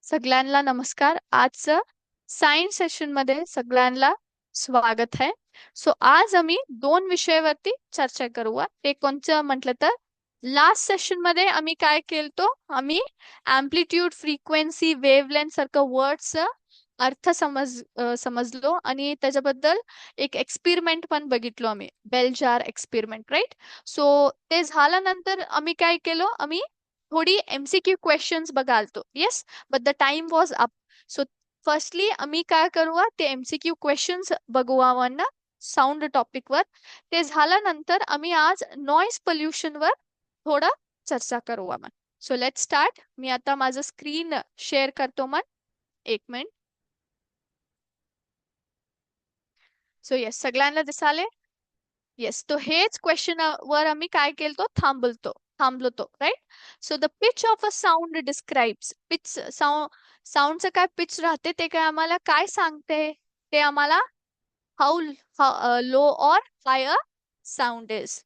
सगळ्यांना नमस्कार. आजचं सायन्स सेशन मध्ये सगळ्यांना स्वागत आहे. सो आज आम्ही दोन विषयावरती चर्चा करूया. ते कोणचं म्हटलं तर लास्ट सेशन मध्ये आम्ही काय केलतो, आम्ही अँप्लिट्यूड, फ्रिक्वेन्सी, वेव्हलेंथ सारखं वर्ड्स अर्थ समजलो आणि त्याच्याबद्दल एक एक्सपेरिमेंट पण बघितलो आम्ही, bell jar experiment, right. So ते झाल्यानंतर आम्ही काय केलो, आम्ही थोडी एमसीक्यू क्वेश्चन्स बघालतो. Yes, but the time was up. So firstly आम्ही काय करूया, ते एमसीक्यू क्वेश्चन्स बघूया ना साऊंड टॉपिक वर. ते झाल्यानंतर आम्ही आज नॉइज पोल्युशन वर थोडं चर्चा करूया मग. So let start. मी आता माझं स्क्रीन शेअर करतो मग. एक मिनिट. सो येस, सगळ्यांना दिसाले. येस, तो हेच क्वेश्चन वर आम्ही काय केलतो, थांबलो तो, right. So the pitch of a sound describes pitch. साऊंडचं काय पिच राहते ते काय आम्हाला काय सांगते, ते आम्हाला how low or high a sound is.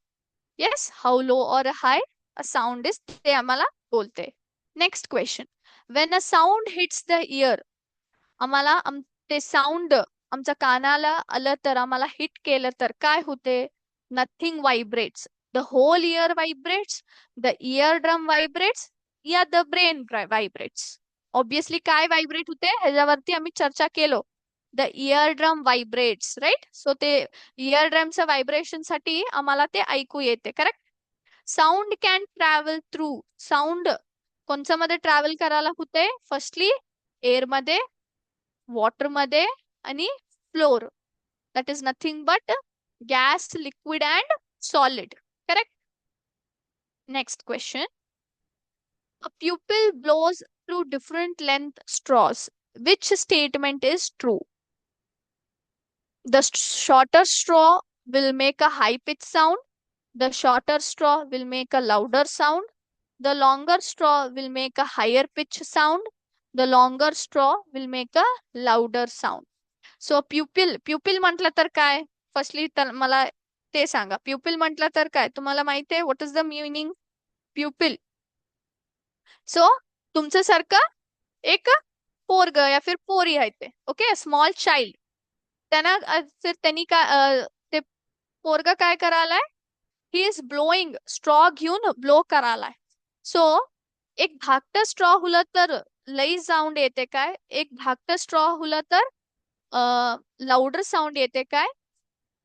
Yes, how low or high a sound is ते आम्हाला बोलते. Next question. When a sound hits the ear, आम्हाला ते साऊंड आमच्या कानाला आलं तर, आम्हाला हिट केलं तर काय होते. Nothing vibrates. The whole ear vibrates, the ear drum vibrates, या द ब्रेन व्हायब्रेट्स. ऑब्विसली काय व्हायब्रेट होते ह्याच्यावरती आम्ही चर्चा केलो. The ear drum vibrates, right. So ते इयर ड्रमच्या व्हायब्रेशन साठी आम्हाला ते ऐकू येते, correct. Sound can travel through. Sound कोणत्या मध्ये ट्रॅव्हल करायला होते, फर्स्टली एअर मध्ये, वॉटर मध्ये आणि floor. That is nothing but gas, liquid and solid, correct. Next question. A pupil blows through different length straws. Which statement is true? The shorter straw will make a high pitch sound. The shorter straw will make a louder sound. The longer straw will make a higher pitch sound. The longer straw will make a louder sound. So pupil म्हटलं तर काय, firstly तर मला ते सांगा. Pupil म्हटलं तर काय तुम्हाला माहिती आहे, what is the meaning pupil. So तुमच्यासारखं एक पोरग या फिर पोरी आहे ते, ओके, स्मॉल चाइल्ड. त्यांना फिर त्यांनी काय ते पोरग काय करायलाय, ही इज ब्लोईंग, स्ट्रॉ घेऊन ब्लो करायलाय. सो एक धाकट स्ट्रॉ हुलं तर लई साऊंड येते काय, एक धाकट स्ट्रॉ हुलं तर लाउडर साऊंड येते काय,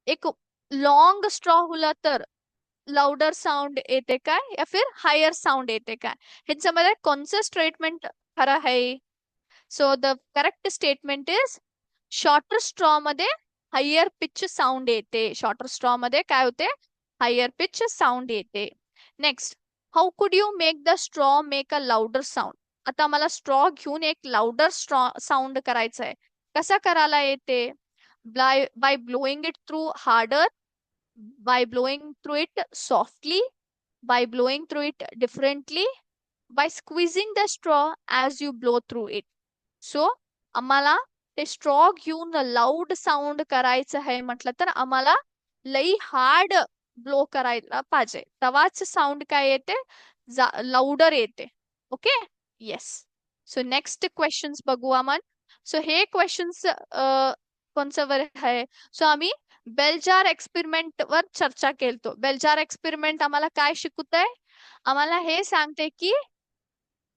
एक लॉन्ग स्ट्रॉ हुला तर लाउडर साऊंड येते काय, या फिर हायर साऊंड येते काय. ह्याच्यामध्ये कोणचं स्टेटमेंट खरं आहे. So the correct statement is shorter straw मध्ये हायर पिच साऊंड येते. शॉर्टर स्ट्रॉ मध्ये काय होते, हायर पिच साऊंड येते. Next. How could you make the straw make a louder sound. आता मला स्ट्रॉ घेऊन एक लाउडर स्ट्रॉ साऊंड करायचं आहे. कसा करायला येते, by blowing it through harder, by blowing through it softly, by blowing through it differently, by squeezing the straw as you blow through it. So आम्हाला ते स्ट्रॉ घेऊन लाऊड साऊंड करायचं आहे म्हटलं तर आम्हाला लई हार्ड ब्लो करायला पाहिजे, तेव्हाच साऊंड काय येते, लाऊडर येते. Okay. Yes. So next questions बघू आपण. सो हे क्वेश्चन्स कोणचं वर आहे. सो आम्ही बेलजार एक्सपेरिमेंट वर चर्चा केलतो. बेलजार एक्सपेरिमेंट आम्हाला काय शिकवत आहे, आम्हाला हे सांगते की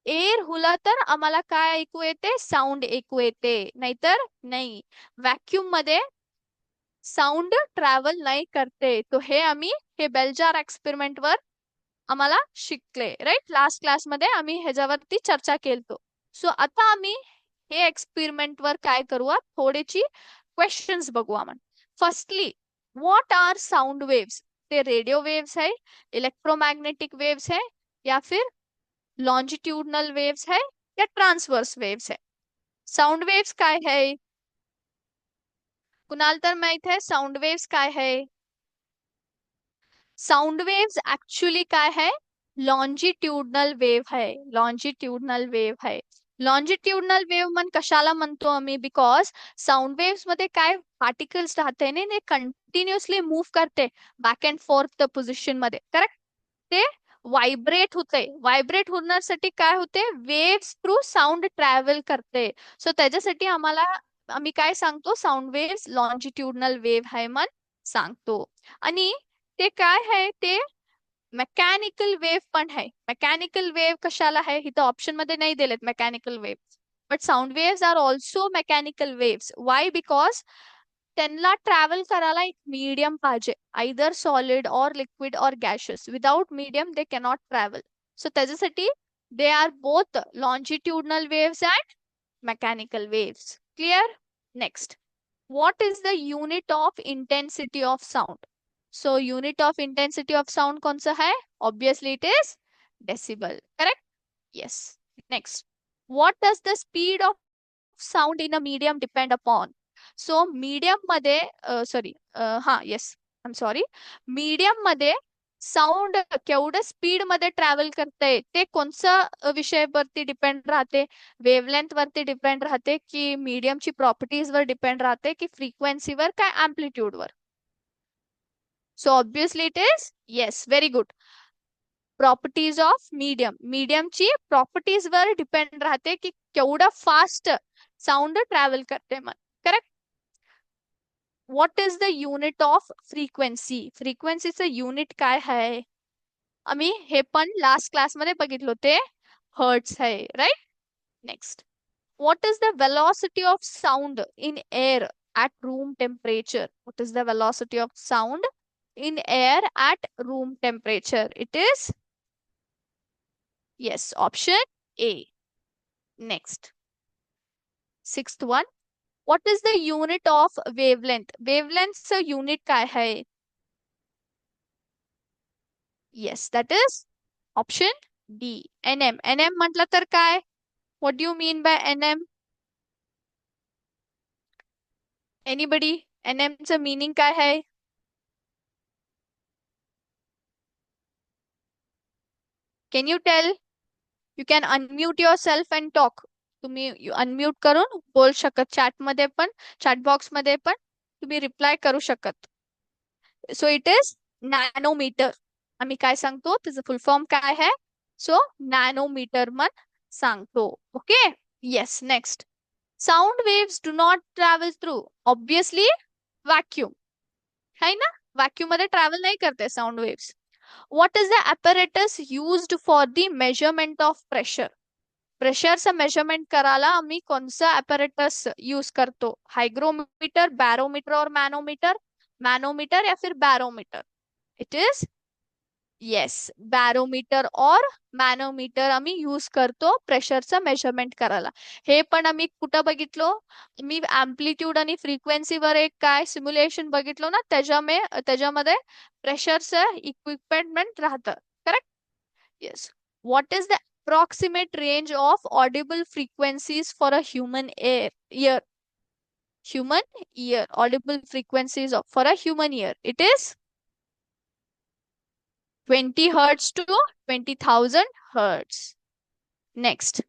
एअर हुला तर आम्हाला काय ऐकू येते, साऊंड ऐकू येते, नाहीतर नाही. व्हॅक्यूम मध्ये साऊंड ट्रॅव्हल नाही करते. तो हे आम्ही हे बेलजार एक्सपेरिमेंट वर आम्हाला शिकले, राईट. लास्ट क्लास मध्ये आम्ही ह्याच्यावरती चर्चा केलतो. सो आता आम्ही हे एक्सपेरिमेंट वर काय करूया, थोडीची क्वेश्चन्स बघू आपण. Firstly, what are sound waves. ते रेडिओ वेव्स है, इलेक्ट्रोमॅग्नेटिक वेव्स है, या फिर लॉन्जिट्यूडनल वेव्स है, या ट्रांसवर्स वेव्स है. साऊंड वेव्स काय है, कुणाल तर माहित है साऊंड वेव्स काय है. साऊंड वेव्स ऍक्च्युली काय है, लॉन्जिट्यूडनल वेव है. लॉन्जिट्यूडनल वेव है. लॉन्जिट्यूडनल वेव मन कशाला म्हणतो आम्ही, बिकॉज साऊंड वेव्स मध्ये काय पार्टिकल्स राहते ना, ते कंटिन्युअसली मूव्ह करते back and fourth the position मध्ये, करेक्ट. ते व्हायब्रेट होते. व्हायब्रेट होण्यासाठी काय होते, वेव्स थ्रू साऊंड ट्रॅव्हल करते. सो त्याच्यासाठी आम्ही काय सांगतो, साऊंड वेव्स लॉन्जिट्युडनल वेव्ह आहे म्हणून सांगतो. आणि ते काय आहे, ते मेकॅनिकल वेव्ह पण आहे. मेकॅनिकल वेव्ह कशाला आहे, इथं ऑप्शन मध्ये नाही दिलेत mechanical wave, but sound waves are also mechanical waves. Why? Because त्यांना ट्रॅव्हल करायला एक मीडियम पाहिजे, either solid or liquid or gaseous. Without medium they cannot travel. So त्याच्यासाठी they are both longitudinal waves and mechanical waves. Clear? Next, what is the unit of intensity of sound? So unit of intensity of sound कौन सा है? Obviously it is decibel. Correct? Yes. Next, what does the speed of sound in a medium depend upon? So medium मध्ये sorry हा yes I am sorry, medium मध्ये sound केवढं speed मध्ये travel करतंय ते कोणत्या विषयावरती डिपेंड राहते? वेवलेंथ वरती डिपेंड राहते की मीडियमची प्रॉपर्टीज वर डिपेंड राहते की फ्रिक्वेन्सीवर काय अँप्लिट्यूड वर? So obviously it is yes, very good. Properties of medium, मीडियमची प्रॉपर्टीज वर डिपेंड राहते की केवढं फास्ट साऊंड ट्रॅव्हल करते मग. Correct? What is the unit of frequency? फ्रिक्वेन्सीचं युनिट काय आहे? आम्ही हे पण लास्ट क्लास मध्ये बघितलं होते, हर्ट्स आहे. Right? Next, what is the velocity of sound in air at room temperature? What is the velocity of sound in air at room temperature? It is yes, option A. Next, sixth one, what is the unit of wavelength? Wavelength च unit काय है? Yes, that is option D. nm. nm म्हटलं तर काय? What do you mean by nm? Anybody? nm च meaning काय है? Can you tell? You can unmute yourself and talk. तुम्ही अनम्यूट करून बोल शकत, चॅट मध्ये पण, चॅट बॉक्स मध्ये पण तुम्ही रिप्लाय करू शकत. So it is nanometre. आम्ही काय सांगतो, त्याचं फुल फॉर्म काय आहे? सो नॅनोमीटर मन सांगतो. Okay? Yes. Next, sound waves do not travel through obviously vacuum, है ना? व्हॅक्यूम मध्ये ट्रॅव्हल नाही करते sound waves. What is the apparatus used for the measurement of pressure? प्रेशरचं मेजरमेंट करायला आम्ही कोणतं apparatus यूज करतो? हायग्रोमीटर, बॅरोमीटर और मॅनोमीटर? मॅनोमीटर या फिर barometer? It is yes, barometer और मॅनोमीटर आम्ही यूज करतो प्रेशरचं मेजरमेंट करायला. हे पण आम्ही कुठं बघितलो? मी अँप्लिट्यूड आणि फ्रिक्वेन्सीवर एक काय सिम्युलेशन बघितलो ना, त्याच्यामध्ये प्रेशरचं इक्विपमेंट राहतं. Correct? Yes. What is the approximate range of audible frequencies for a human ear? Human ear, audible frequencies for a human ear. It is 20 hertz to 20,000 hertz. Next,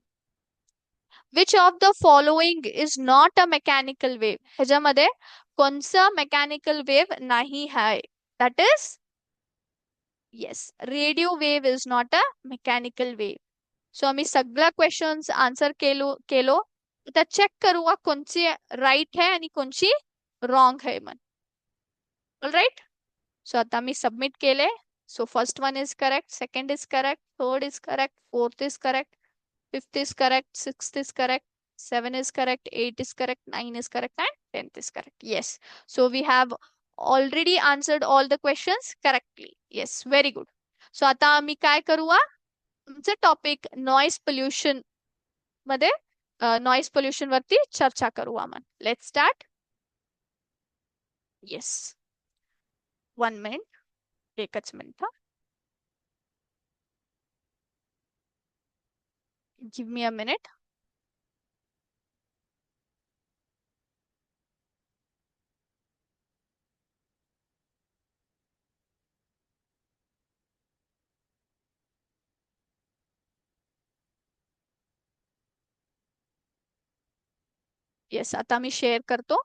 which of the following is not a mechanical wave? ह्याच्यामध्ये कोणचा mechanical wave नाही आहे? That is yes, radio wave is not a mechanical wave. So आम्ही सगळ्या questions answer केलो. आता check करूया कोणची राईट आहे आणि कोणची रॉंग आहे मन. All right? सो आता मी सबमिट केले. So first one is correct, second is correct, third is correct, fourth is correct, fifth is correct, sixth is correct, seven is correct, eight is correct, nine is correct, and 10th is correct. Yes. So we have already answered all the questions correctly. Yes, very good. So आता आम्ही काय करूया, तुमचं topic noise pollution मध्ये noise pollution वरती चर्चा करूया आपण. Let's start. येस, 1 मिनिट, एकच minute. Give me a minute. Yes, आता मी शेअर करतो.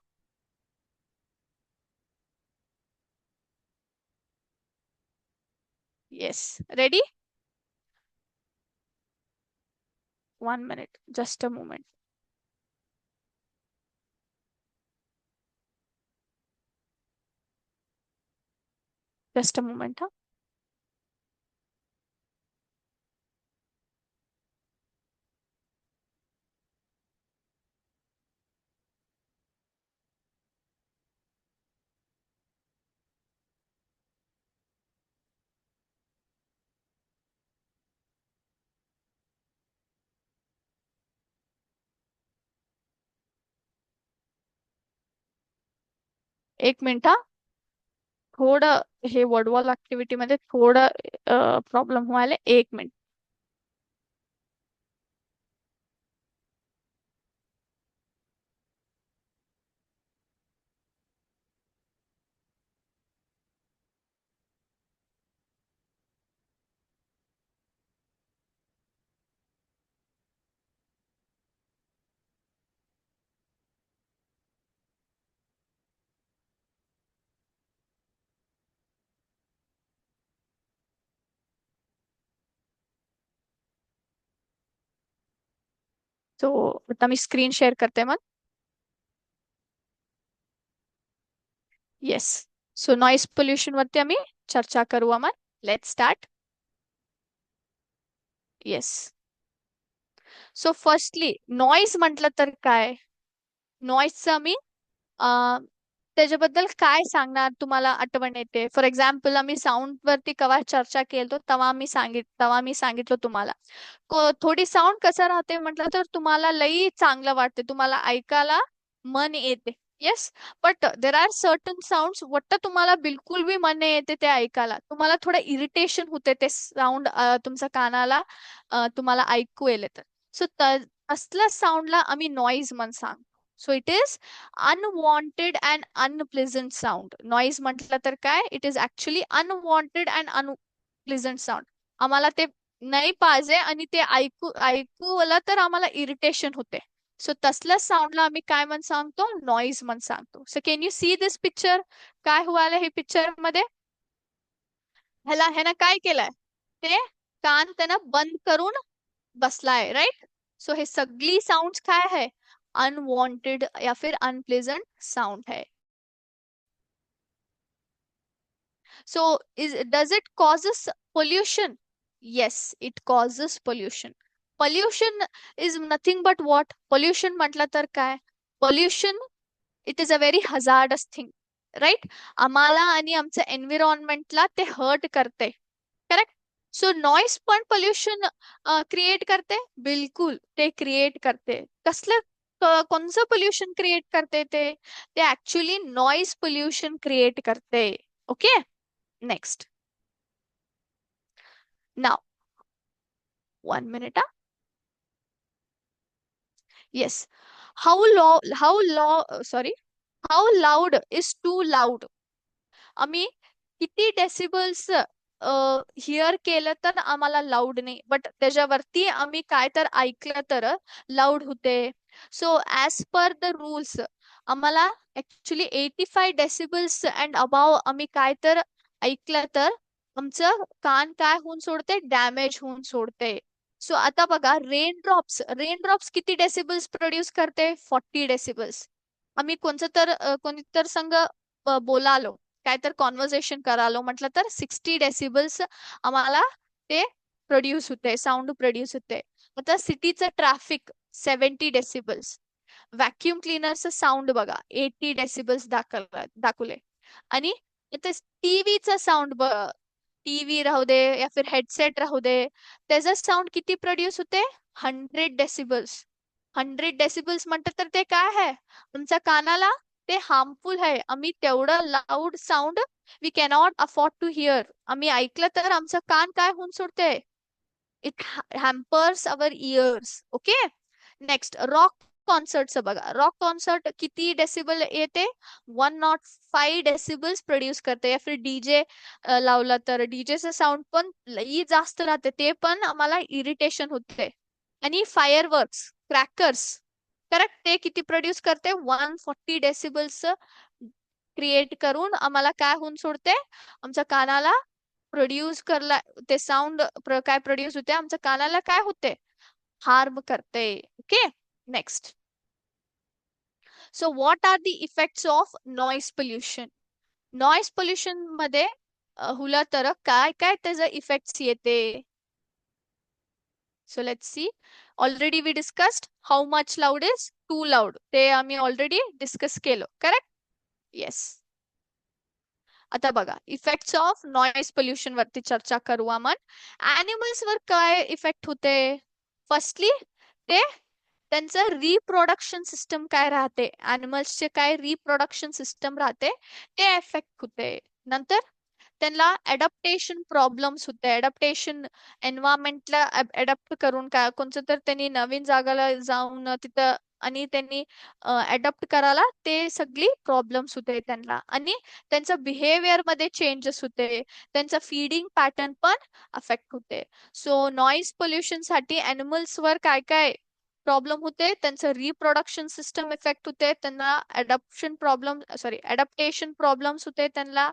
Yes, ready? 1 minute, just a moment. Just a moment, huh? एक मिनिट हा. थोडं हे वर्डवॉल ऍक्टिव्हिटी मध्ये थोडं प्रॉब्लेम व्हायला. एक मिनिट. सो आता मी स्क्रीन शेअर करते मग. येस. सो नॉइस पोल्युशन वरती आम्ही चर्चा करू मग. Let start. Yes. So firstly noise म्हटलं तर काय? नॉइजचं आम्ही त्याच्याबद्दल काय सांगणार तुम्हाला आठवण येते? फॉर एक्झाम्पल आम्ही साऊंड वरती केव्हा चर्चा केलो तेव्हा मी सांगितलं तुम्हाला थोडी साऊंड कसं राहते म्हटलं तर तुम्हाला लई चांगलं वाटते, तुम्हाला ऐकायला मन येते. Yes. But there are certain sound वाटतं तुम्हाला बिलकुल बी मन नाही येते ते ऐकायला, तुम्हाला थोडं इरिटेशन होते ते साऊंड तुमच्या कानाला तुम्हाला ऐकू येले तर. सो असल्या साऊंडला आम्ही नॉईज म्हण सांग. So it is unwanted and unpleasant sound. Noise म्हटलं तर काय? It is actually unwanted and unpleasant sound. आम्हाला ते नाही पाहिजे आणि ते ऐकू ऐकू आलं तर आम्हाला इरिटेशन होते. सो तसल्या साऊंडला आम्ही काय म्हण सांगतो? नॉईज म्हण सांगतो. So can you see this picture? काय व्हायला हे पिक्चर मध्ये? ह्यानं काय केलंय? ते कान त्यानं बंद करून बसलाय, राईट? सो हे सगळी साऊंड काय आहे? अनवॉन्टेड या फिर अनप्लेझंट साऊंड है. So, does it causes pollution? Yes, it causes pollution. Pollution is nothing but what? Pollution म्हटलं तर काय? Pollution, it is a very hazardous thing, right? आम्हाला आणि आमच्या एन्व्हायरमेंटला ते हर्ट करते. करेक्ट? सो नॉइस पण पोल्युशन क्रिएट करते. बिलकुल ते क्रिएट करते. कसलं कोणचं पोल्युशन क्रिएट करते ते ऍक्च्युली नॉइस पोल्युशन क्रिएट करते. Okay. Next. Now, 1 minute. Yes. Sorry. How loud is too loud? आम्ही किती डेसिबल्स हिअर केलं तर आम्हाला लाऊड नाही, बट त्याच्यावरती आम्ही काय तर ऐकलं तर लाऊड होते. So as per the rules आम्हाला ऍक्च्युली 85 डेसिबल्स अँड अबाव आम्ही काय तर ऐकलं तर आमचं कान काय होऊन सोडते? डॅमेज होऊन सोडते. सो आता बघा, रेन ड्रॉप्स किती डेसिबल्स प्रोड्यूस करते? 40 डेसिबल्स. आम्ही कोणी तर संग बोलालो, काय तर कॉन्व्हर्सेशन करालो म्हटलं तर 60 डेसिबल्स आम्हाला ते प्रोड्यूस होते, साऊंड प्रोड्यूस होते. आता सिटीचं ट्रॅफिक 70 डेसिबल्स. व्हॅक्युम क्लीनरचं साऊंड बघा 80 डेसिबल्स दाखवले. आणि आता टीव्हीचा साऊंड, टीव्ही राहू दे या फिर हेडसेट राहू दे, त्याचा साऊंड किती प्रोड्यूस होते? 100 डेसिबल्स. 100 डेसिबल्स म्हणतात तर ते काय आहे? तुमच्या कानाला ते हार्मफुल आहे. आम्ही तेवढं loud sound we cannot afford to hear. आम्ही ऐकलं तर आमचं कान काय होऊन सोडते? It hampers our ears. Okay. Next, rock कॉन्सर्टचं बघा. रॉक कॉन्सर्ट किती डेसिबल येते? 105 डेसिबल्स प्रोड्यूस करते. या फिर डीजे लावला तर डीजेचं साऊंड पण लई जास्त राहते, ते पण आम्हाला इरिटेशन होते. आणि फायरवर्क्स, क्रॅकर्स, करेक्ट, ते किती प्रोड्यूस करते? 140 डेसिबल्स क्रिएट करून आम्हाला काय होऊन सोडते? आमच्या कानाला प्रोड्यूस करला ते साऊंड काय प्रोड्यूस होते? आमच्या कानाला काय होते? हार्म करते. Okay, next. So what are the effects of noise pollution? Noise pollution मध्ये हुला तर काय काय त्याचा इफेक्ट्स येते? So let's see. Already we discussed how much loud is too loud. ते आम्ही ऑलरेडी डिस्कस केलं, करेक्ट? येस. आता बघा, इफेक्ट्स ऑफ नॉइस पोल्युशन वरती चर्चा करू आपण. ऍनिमल्स वर काय इफेक्ट होते? फर्स्टली ते त्यांचं रिप्रोडक्शन सिस्टम काय राहते, चे काय रिप्रोडक्शन सिस्टम राहते ते इफेक्ट होते. नंतर त्यांना अडॅप्टेशन प्रॉब्लेम्स होते. अडॅप्टेशन एन्व्हायरमेंटला अडॅप्ट करून काय कोणतं तर त्यांनी नवीन जागाला जाऊन तिथं आणि त्यांनी अडॅप्ट करायला ते सगळी प्रॉब्लेम्स होते त्यांना. आणि त्यांचं बिहेवियर मध्ये चेंजेस होते. त्यांचं फीडिंग पॅटर्न पण अफेक्ट होते. सो नॉइस पोल्युशन साठी अॅनिमल्स वर काय काय प्रॉब्लेम होते? त्यांचं रिप्रोडक्शन सिस्टम इफेक्ट होते. त्यांना अडॅप्टेशन प्रॉब्लेम्स होते. त्यांना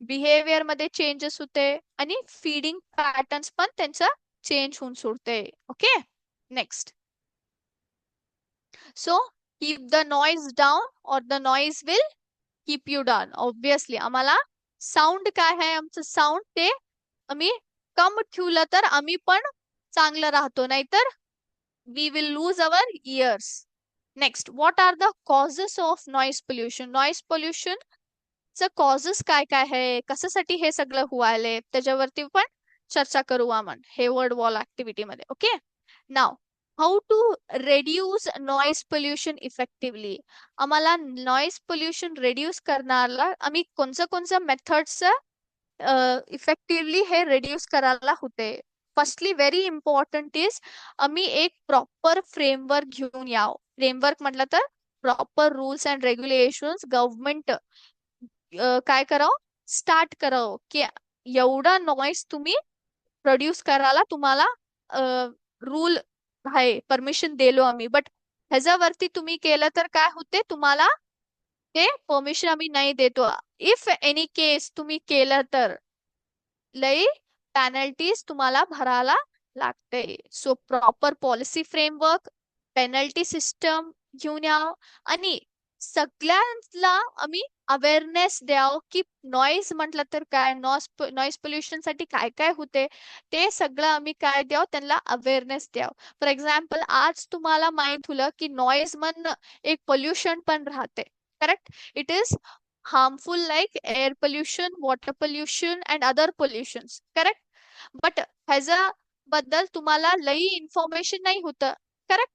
बिहेवियर मध्ये चेंजेस होते आणि फीडिंग पॅटर्न्स पण त्यांचा चेंज होऊन सोडते. Okay, next. So keep the noise down or the noise will keep you down. Obviously आम्हाला साऊंड काय आहे, आमचं साऊंड ते आम्ही कम ठेवलं तर आम्ही पण चांगलं राहतो, नाहीतर we will lose our ears. Next, what are the causes of noise pollution? Noise pollution च कॉजेस काय काय आहे, कशासाठी हे सगळं व्हायलंय त्याच्यावरती पण चर्चा करू आपण हे वर्ड वॉल ऍक्टिव्हिटी मध्ये. Okay, now how to reduce noise pollution effectively. आम्हाला नॉइस पोल्युशन रेड्यूस करण्याला आम्ही कोणत्या कोणत्या मेथड्स इफेक्टिव्हली हे रेड्यूस करायला होते? फर्स्टली व्हेरी इम्पॉर्टंट इज आम्ही एक प्रॉपर फ्रेमवर्क घेऊन यावं. फ्रेमवर्क म्हटलं तर proper rules and regulations government काय करावं, स्टार्ट करावं की एवढा नॉइस तुम्ही प्रोड्यूस करायला तुम्हाला रूल आहे, परमिशन दिलो आम्ही. बट ह्याच्यावरती तुम्ही केलं तर काय होते, तुम्हाला ते परमिशन आम्ही नाही देतो. इफ एनी केस तुम्ही केलं तर लई पेनल्टीज तुम्हाला भरायला लागते. So proper policy framework, penalty system घेऊन यावं आणि सगळ्यांना आम्ही अवेअरनेस द्यावं की नॉईज म्हटलं तर काय, नॉईज पोल्युशन साठी काय काय होते ते सगळं आम्ही काय द्यावं, त्यांना अवेअरनेस द्यावं. फॉर एक्झाम्पल, आज तुम्हाला माहित होलं की नॉईज मन एक पोल्युशन पण राहते, correct? It is harmful like air pollution, water pollution and other pollutions, correct? But ह्याच्या बद्दल तुम्हाला लई इन्फॉर्मेशन नाही होतं, करेक्ट?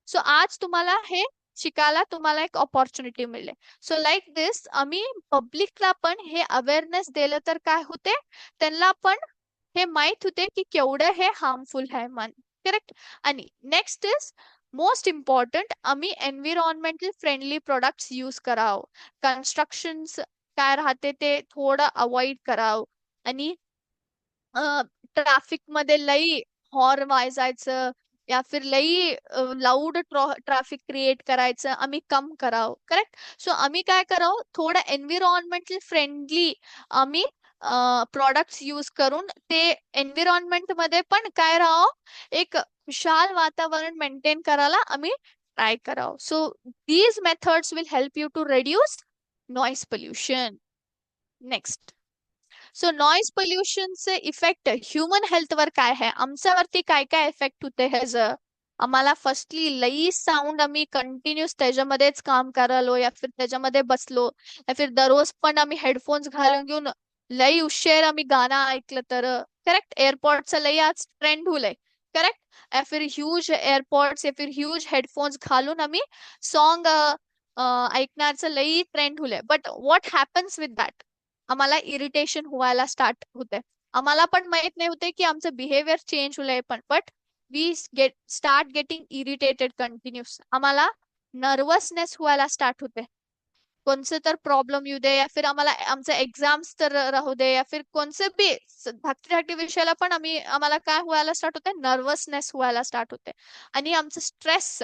सो आज तुम्हाला हे शिकायला तुम्हाला एक ऑपॉर्च्युनिटी मिळेल. सो लाईक दिस आम्ही पब्लिकला पण हे अवेअरनेस दिलं तर काय होते, त्यांना पण हे माहित होते की केवढं हे हार्मफुल आहे मन, करेक्ट? आणि नेक्स्ट इज मोस्ट इम्पॉर्टंट, आम्ही एन्व्हायरमेंटल फ्रेंडली प्रोडक्ट्स यूज करावं. कन्स्ट्रक्शन्स काय राहते ते थोडं अवॉइड करावं. आणि ट्रॅफिक मध्ये लई हॉर्न वाजायचं या फिर लई लाऊड ट्रॅफिक क्रिएट करायचं आम्ही कम करावं, करेक्ट? सो आम्ही काय करावं, थोडं एन्व्हायरमेंटल फ्रेंडली आम्ही प्रोडक्ट्स यूज करून ते एन्व्हायरमेंट मध्ये पण काय राहावं, एक खुशाल वातावरण मेंटेन करायला आम्ही ट्राय करावं. So these methods will help you to reduce noise pollution. Next. So noise पोल्युशनचे इफेक्ट ह्युमन हेल्थ वर काय आहे, आमच्यावरती काय काय इफेक्ट होते ह्याचं? आम्हाला फर्स्टली लई साऊंड आम्ही कंटिन्युअस त्याच्यामध्येच काम करायलो या फिर त्याच्यामध्ये बसलो या फिर दररोज पण आम्ही हेडफोन्स घालून घेऊन लई उशीर आम्ही गाणं ऐकलं तर, करेक्ट? एअरपॉडचं लई आज ट्रेंड होलंय, करेक्ट? या फिर ह्यूज एअरपॉड्स या फिर ह्यूज हेडफोन्स घालून आम्ही सॉन्ग ऐकण्याचं लई ट्रेंड होलंय. But what happens with that, आम्हाला इरिटेशन व्हायला स्टार्ट होते. आम्हाला पण माहित नाही होते की आमचं बिहेवियर चेंज होलंय पण, but we start getting irritated continuous. आम्हाला नर्वसनेस व्हायला स्टार्ट होते. कोणचं तर प्रॉब्लेम येऊ दे या फिर आम्हाला आमचे एक्झाम्स तर राहू दे या फिर कोणचे बी धाकटी धाकटी विषयाला पण आम्हाला काय व्हायला स्टार्ट होते, नर्वसनेस व्हायला स्टार्ट होते. आणि आमचं स्ट्रेस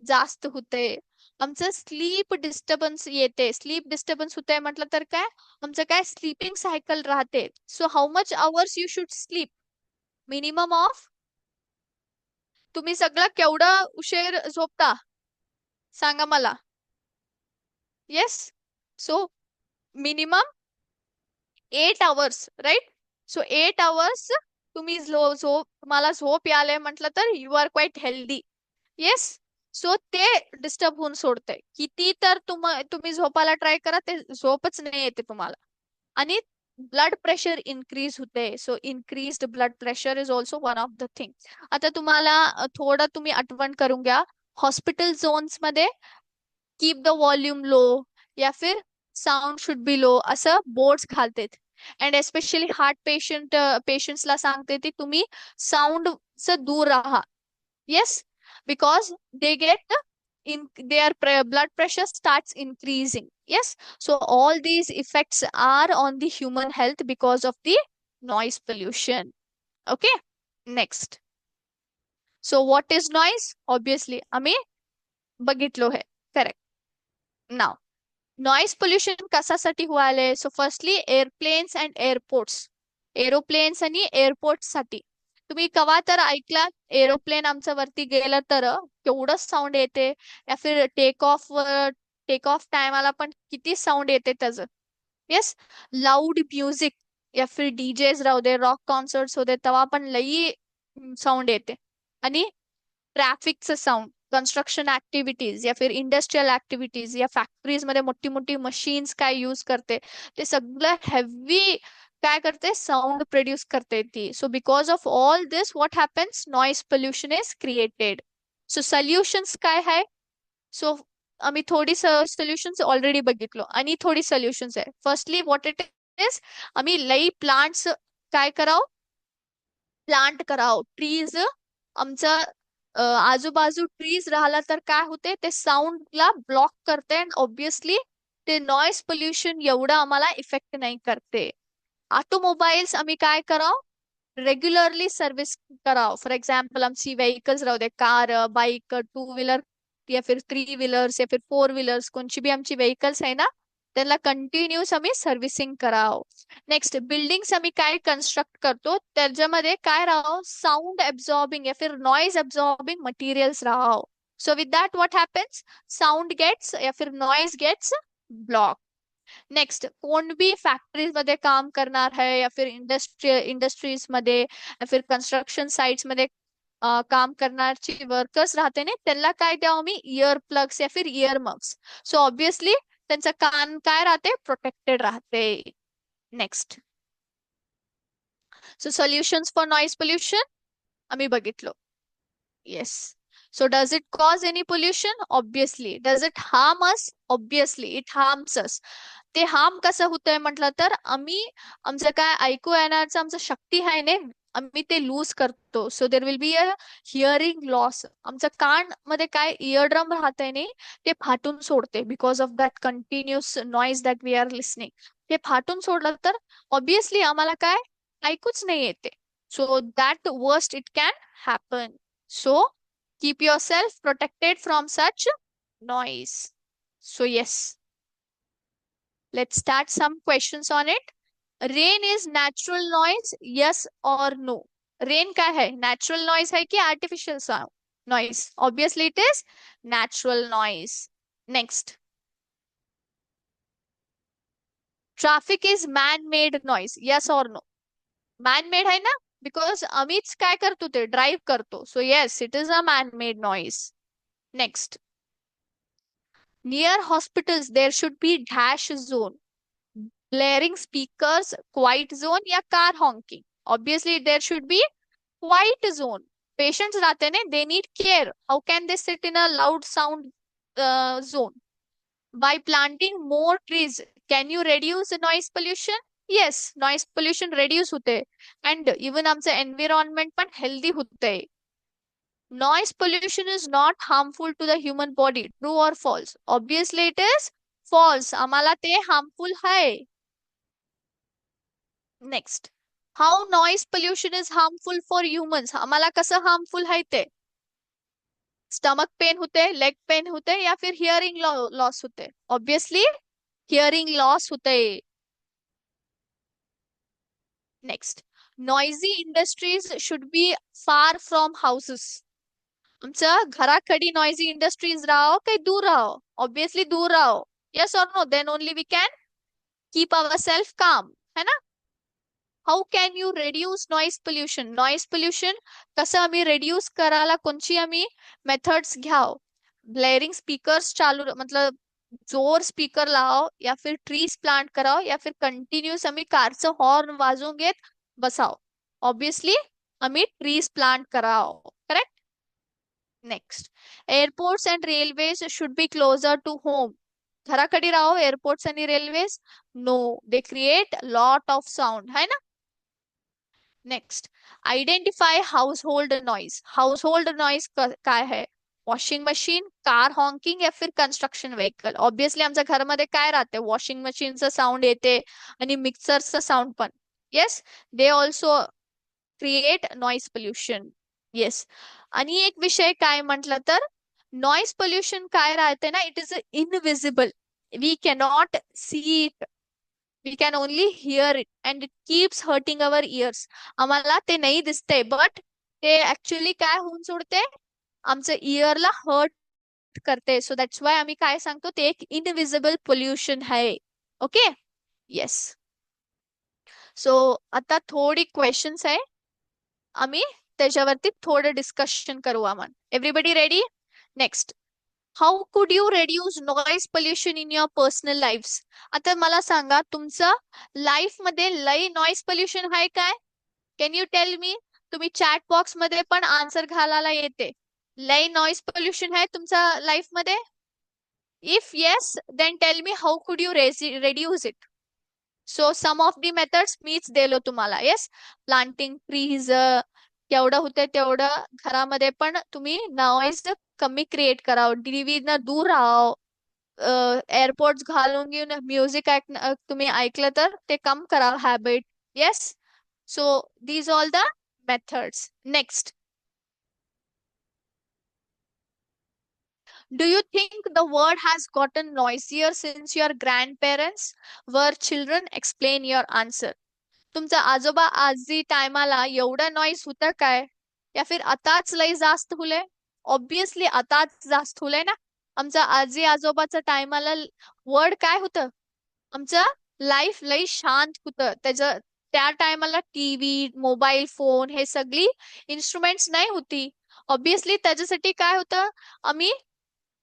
जास्त होते. आमचं स्लीप डिस्टर्बन्स येते. स्लीप डिस्टर्बन्स होते म्हटलं तर काय, आमचं काय स्लीपिंग सायकल राहते. So how much hours you should sleep? Minimum of तुम्ही सगळं केवढं उशीर झोपता सांगा मला. Yes. So minimum 8 hours, right. So 8 hours तुम्ही तुम्हाला झोप याले म्हटलं तर you are quite healthy. Yes. So ते डिस्टर्ब होऊन सोडते. किती तर तुम्ही झोपायला ट्राय करा, ते झोपच नाही येते तुम्हाला. आणि ब्लड प्रेशर इन्क्रीज होते. So increased blood pressure is also one of the thing. आता तुम्हाला थोडं तुम्ही आठवण करून घ्या. हॉस्पिटल झोन्स मध्ये कीप द वॉल्यूम लो या फिर साऊंड शुड बी लो असं बोर्ड्स घालतात. अँड एस्पेशली हार्ट पेशंट्सला सांगते ती तुम्ही साऊंड से दूर राहा. Yes, because they get their blood pressure starts increasing. Yes, so all these effects are on the human health because of the noise pollution. Okay, next. So what is noise? Obviously, आम्ही बघितलो है. Correct. Now, noise pollution कशासाठी व्हायलंय? So firstly airplanes and airports. Aeroplanes आणि airport साठी तुम्ही कवा तर ऐकला एरोप्लेन आमच्या वरती गेलं तर केवढं साऊंड येते, या फिर टेक ऑफ टायमाला पण किती साऊंड येते त्याचं. येस. लाऊड म्युझिक या फिर डीजेस राहू दे, रॉक कॉन्सर्ट्स होते, तेव्हा पण लई साऊंड येते. आणि ट्रॅफिकचं साऊंड, कन्स्ट्रक्शन ऍक्टिव्हिटीज या फिर इंडस्ट्रियल ऍक्टिव्हिटीज या फॅक्टरीज मध्ये मोठी मोठी मशीन्स काय यूज करते, ते सगळं हेवी काय करते, साऊंड प्रोड्यूस करते ती. So because of all this what happens, noise pollution is created. So solutions काय आहे? सो आम्ही थोडी सोल्युशन्स ऑलरेडी बघितलो आणि थोडी सोल्युशन्स आहे. फर्स्टली व्हॉट इट इज, आम्ही लई प्लांट्स काय करावं, प्लांट करावं. ट्रीज आमचा आजूबाजू ट्रीज राहिला तर काय होते, ते साऊंडला ब्लॉक करते अँड ऑब्विसली ते नॉइस पोल्युशन एवढं आम्हाला इफेक्ट नाही करते. ऑटोमोबाईल्स आम्ही काय करावं, रेग्युलरली सर्व्हिस करावं. फॉर एक्झाम्पल आमची व्हेकल्स राहू दे, कार, बाईक, टू व्हीलर या फिर थ्री व्हीलर्स या फिर फोर व्हीलर्स, कोणची बी आमची व्हेकल्स आहे ना, त्याला कंटिन्यूस आम्ही सर्व्हिसिंग करावं. नेक्स्ट, बिल्डिंग्स आम्ही काय कन्स्ट्रक्ट करतो त्याच्यामध्ये काय राहावं, साऊंड एब्झॉर्बिंग या फिर नॉइज एब्झॉर्बिंग मटेरियल्स राहावं. So with that what happens, sound gets या फिर नॉइज गेट्स ब्लॉक. नेक्स्ट, कोण बी फॅक्टरीज मध्ये काम करणार है या फिर इंडस्ट्रीज मध्ये या फिर कन्स्ट्रक्शन साइट्स मध्ये काम करणारची वर्कर्स राहते ना, त्यांना काय द्यावं मी, इयर प्लग्स या फिर इयर मग्स. सो ऑब्विसली त्यांचं कान काय राहते, प्रोटेक्टेड राहते. Next, so solutions for noise pollution आम्ही बघितलो. Yes. So does it cause any pollution? Obviously. Does it harm us? Obviously it harms us. ते हार्म कसं होतंय म्हटलं तर आम्ही आमचं काय ऐकू येण्याचं आमचं शक्ती आहे ने, आम्ही ते लूज करतो. So there will be a hearing loss. आमचं कान मध्ये काय इयरड्रम राहतंय ने, ते फाटून सोडते because of that continuous noise that we are listening. ते फाटून सोडलं तर ऑब्विसली आम्हाला काय ऐकूच नाही येते. So that worst it can happen. So keep yourself protected from such noise. So yes, let's start some questions on it. Rain is natural noise, yes or no? Rain क्या है, natural noise है कि artificial sound noise? Obviously it is natural noise. Next, traffic is man-made noise, yes or no? Man-made है ना, because आम्हीच काय करतो ते ड्राईव्ह करतो. So yes, it is a man-made noise. Next, near hospitals there should be dash zone, blaring speakers, quiet zone या car honking. Obviously there should be quiet zone. Patients रहते ने, they need care. How can they sit in a loud sound zone? By planting more trees, can you reduce the noise pollution? Yes, noise pollution reduce होते and even आमचं environment पण healthy होते. Noise pollution is not harmful to the human body. True or false? Obviously it is false. आम्हाला ते harmful है. Next. How noise pollution is harmful for humans? आम्हाला कसं harmful है ते? Stomach pain होते, leg pain होते या फिर hearing loss होते? Obviously hearing loss होते. Next. Noisy industries should be far from houses. आमचं घराकडे नॉइजी इंडस्ट्रीज राहो काही दूर राहो, ऑब्वियसली दूर राहो. येस और no, then only we can keep our self calm, है ना. How can you reduce noise pollution? Noise pollution कसं आम्ही रेड्यूस करायला कोणची आम्ही मेथड्स घ्याव? ब्लेअरिंग स्पीकर्स चालू, मतलब जोर स्पीकर लाव, या फिर ट्रीज प्लांट कराव, या फिर कंटिन्यूस आम्ही कारचं हॉर्न वाजवून घेत बसाव? ऑब्वियसली आम्ही ट्रीज प्लांट कराव. Correct. Next, airports and railways should be closer to home. घराकडे राहो एअरपोर्ट्स आणि railways? No, they create lot of sound, है ना. Next, identify household noise. Household noise काय आहे? वॉशिंग मशीन, कार हॉकिंग, या फिर कन्स्ट्रक्शन व्हेकल. ऑब्विसली आमच्या घरामध्ये काय राहते? वॉशिंग मशीनचं साऊंड येते आणि मिक्सरचं साऊंड पण. Yes, they also create noise pollution. Yes. आणि एक विषय काय म्हटलं तर, नॉइज पोल्युशन काय राहते ना, it is invisible. We cannot see it, we can only hear it, and it keeps hurting our ears. आम्हाला ते नाही दिसते, बट ते ऍक्च्युअली काय होऊन सोडते, आमच्या इयरला हर्ट करते. सो दॅट्स वाय आम्ही काय सांगतो, ते एक इनविजिबल पोल्युशन आहे. ओके. येस. सो आता थोडी क्वेश्चन्स आहे, आम्ही त्याच्यावरती थोडं डिस्कशन करू आपण. Everybody ready? Next, how could you reduce noise pollution in your personal life? आता मला सांगा, तुमचं लाईफ मध्ये लई नॉइज पोल्युशन आहे काय? Can you tell me? तुम्ही चॅट बॉक्स मध्ये पण आन्सर घालायला येते. लई नॉइज पोल्युशन आहे तुमच्या लाईफ मध्ये? If yes, then tell me how could you reduce it. So some of the methods मीच दिलो तुम्हाला. येस, प्लांटिंग ट्रीज, केवढं होते तेवढं घरामध्ये पण तुम्ही नॉइज कमी क्रिएट करावं. टीव्ही न दूर राहावं. एअरपोर्ट्स घालून घेऊन म्युझिक तुम्ही ऐकलं तर ते कम करा habit. Yes. So these all the methods. Next, do you think the world has gotten noisier since your grandparents were children? Explain your answer. तुमचा आजोबा आजी टायमाला एवढं नॉईस होतं काय, या फिर आताच लय जास्त हुलय? ऑब्विसली आताच जास्त हुलय ना. आमच्या आजी आजोबाच्या टायमाला वर्ड काय होतं? आमचं लाईफ लय शांत होतं. त्या टायमाला टीव्ही, मोबाईल फोन हे सगळी इन्स्ट्रुमेंट्स नाही होती. ऑब्विसली त्याच्यासाठी काय होतं, आम्ही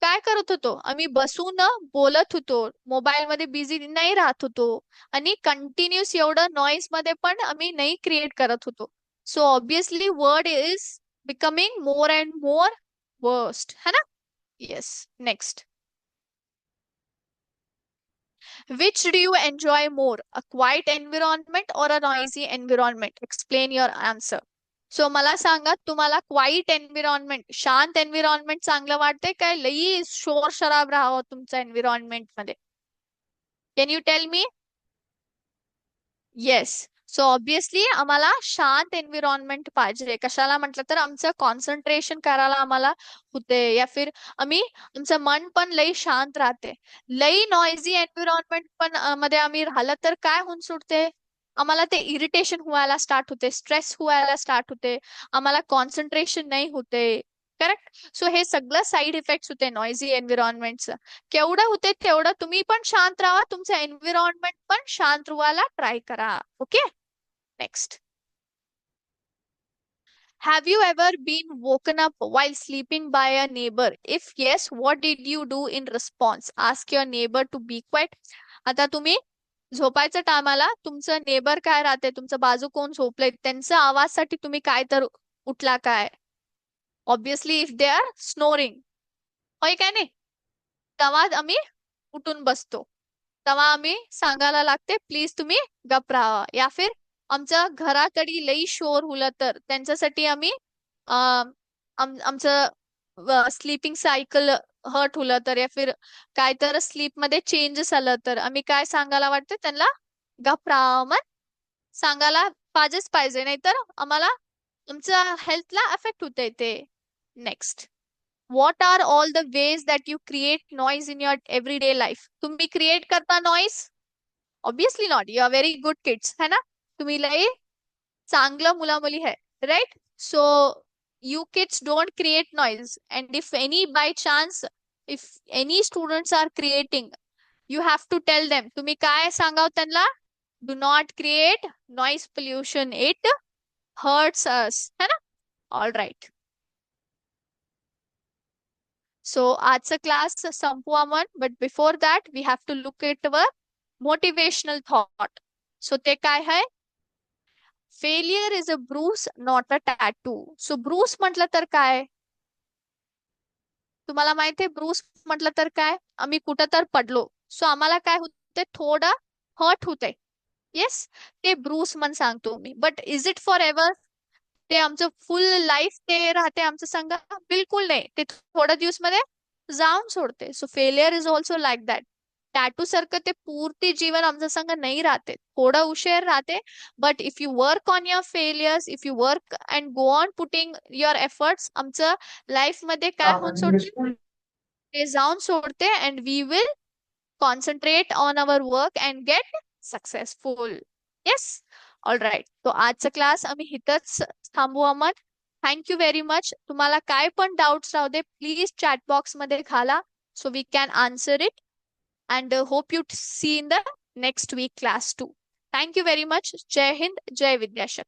काय करत होतो, आम्ही बसून बोलत होतो, मोबाईल मध्ये बिझी नाही राहत होतो, आणि कंटिन्युअस एवढं नॉइज मध्ये पण आम्ही नाही क्रिएट करत होतो. So obviously word is becoming more and more worst, है ना. Yes. Next, which do you enjoy more, a quiet environment or a noisy environment? Explain your answer. So मला सांगा, तुम्हाला क्वाईट एन्व्हिरॉन्मेंट, शांत एन्व्हिरॉन्मेंट चांगलं वाटतंय काय लई शोर शराब राहावं तुमच्या एन्व्हिरॉन्मेंट मध्ये? Can you tell me? Yes. So obviously आम्हाला शांत एन्व्हिरॉन्मेंट पाहिजे. कशाला म्हटलं तर आमचं कॉन्सन्ट्रेशन करायला आम्हाला होते, या फिर आमचं मन पण लई शांत राहते. लई नॉइझी एन्व्हिरॉन्मेंट पण मध्ये आम्ही राहिलं तर काय होऊन सुटते, आम्हाला ते इरिटेशन व्हायला स्टार्ट होते, स्ट्रेस व्हायला स्टार्ट होते, आम्हाला कॉन्सन्ट्रेशन नाही होते. करेक्ट. सो हे सगळं साईड इफेक्ट्स होते नॉइझी एन्व्हिरॉन्मेंटचं. केवढं होते तेवढं तुम्ही पण शांत राहा, तुमचं एन्व्हिरॉन्मेंट पण शांत व्हायला ट्राय करा. Okay. Next, have you ever been woken up while sleeping by a neighbor? If yes, what did you do in response? Ask your neighbor to be quiet. आता तुम्ही झोपायच्या टायमाला तुमचं नेबर काय राहते, तुमचं बाजू कोण झोपलंय त्यांचा आवाजसाठी तुम्ही काय तर उठला काय? Obviously if they are snoring, होय काय नाही, तेव्हा आम्ही उठून बसतो. तेव्हा आम्ही सांगायला लागते प्लीज तुम्ही गप राहा. या फिर आमच्या घराकडे लई शोर हुलं तर त्यांच्यासाठी आम्ही आमचं स्लीपिंग सायकल हर्ट हुलं तर, या फिर काय तर स्लीप मध्ये चेंजेस आलं तर आम्ही काय सांगायला वाटतं त्यांना, गप राहा मग सांगायला पाहिजेच पाहिजे, नाहीतर आम्हाला आमच्या हेल्थला अफेक्ट होते ते. Next, what are all the ways that you create noise in your everyday life? तुम्ही क्रिएट करता noise? Obviously not, you are very good kids, है ना. तुम्ही लय चांगलं मुला मुली है, right. So you kids don't create noise, and if any by chance, if any students are creating, you have to tell them, तुम्ही काय सांगाव त्यांना, do not create noise pollution, it hurts us, है ना. All right. So आजचा class संपू आपण, but before that we have to look at our motivational thought. So ते काय आहे, failure is a Bruce not a tattoo. So Bruce म्हटलं तर काय, तुम्हाला माहिती आहे ब्रूस म्हटलं तर काय, आम्ही कुठं तर पडलो, सो आम्हाला काय होते, थोडं हर्ट होते. येस, ते ब्रूस म्हण सांगतो मी, but is it forever, ते आमचं फुल लाईफ ते राहते आमचं संग, बिलकुल नाही, ते थोड्या दिवस मध्ये जाऊन सोडते. So failure is also like that. Tattoo सारखं ते पूर्ती जीवन आमच्या संग नाही राहते, थोडा उशीर राहते. But if you work on your failures, if you work and go on putting your efforts, आमचं लाईफ मध्ये काय होऊन सोडते, ते जाऊन सोडते, and we will concentrate on our work and get successful. Yes. All right. तो आजचा क्लास आम्ही इथंच थांबू अमन. Thank you very much. तुम्हाला काय पण डाऊट्स राहू दे, प्लीज चॅट बॉक्स मध्ये घाला, so we can answer it. And hope you see in the next week class too. Thank you very much. Jai Hind, Jai Vidyashakti.